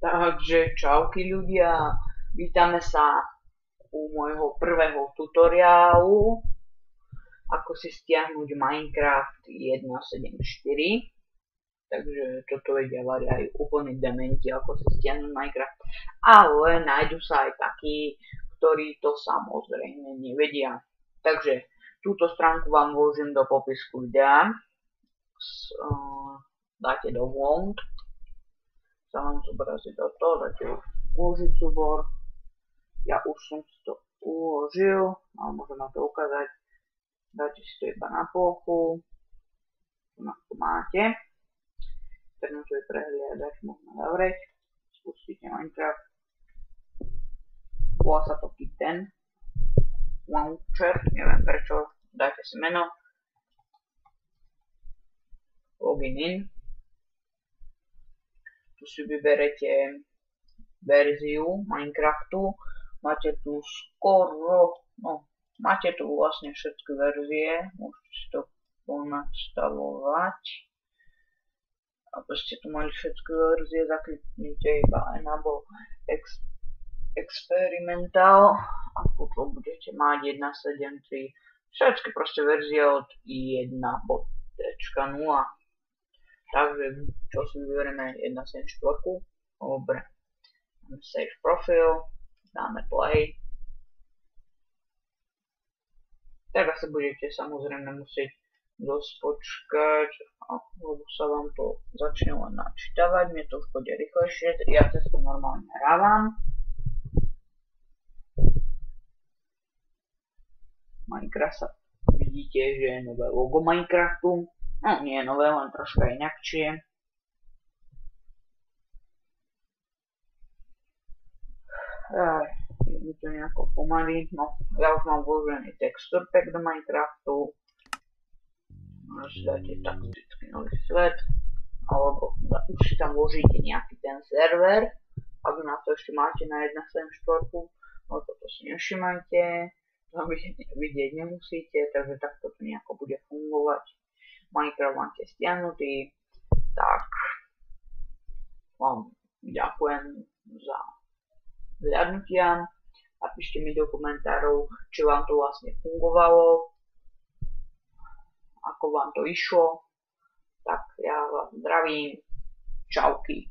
Takže čauky ľudia, vítame sa u môjho prvého tutoriálu, ako si stiahnuť Minecraft 1.7.4. Takže toto vedia aj úplne dementi, ako si stiahnuť Minecraft. Ale nájdu sa aj takí, ktorí to samozrejme nevedia. Takže túto stránku vám vložím do popisku videa. Dáte do Wand. Sa vám zobrazí do toho, dáte uložiť súbor. Ja už som si to uložil, ale môžem vám to ukázať. Dáte si to iba na plochu. Tu máte. Internetový prehliadač môžeme zavrieť. Spustíte Minecraft. Volá sa to Kitten Launcher, neviem prečo. Dáte si meno. Login in. Tu si vyberete verziu Minecraftu. Máte tu máte tu vlastne všetky verzie. Môžete si to ponastavovať. Aby ste tu mali všetky verzie, zakliknite iba aj na Experimental a potom budete mať 1.7.3. Všetky proste verzie od 1.0. Takže čo si vyberieme 1.7.4. Dobre. Dáme save profil, dáme play. Teraz sa budete samozrejme musieť dosť počkať, lebo sa vám to začne len načítavať. Mne to už pôjde rýchlejšie, ja cez to normálne hrávam. Minecraft sa vidíte, že je nové logo Minecraftu. No nie je nové, len troška inakšie. Je mi to nejako pomaly. No, ja už mám vložený texture pack do Minecraftu. Si dáte taktický nový svet. Alebo už si tam vložíte nejaký ten server. Ak na to ešte máte na 1.7.4. No toto si nevšimajte. To vidieť nemusíte, takže takto to nejako bude fungovať. Minecraft máte stiahnutý, tak vám ďakujem za zhľadnutia. Napíšte mi do komentárov, či vám to vlastne fungovalo, ako vám to išlo. Tak ja vás zdravím, čauky.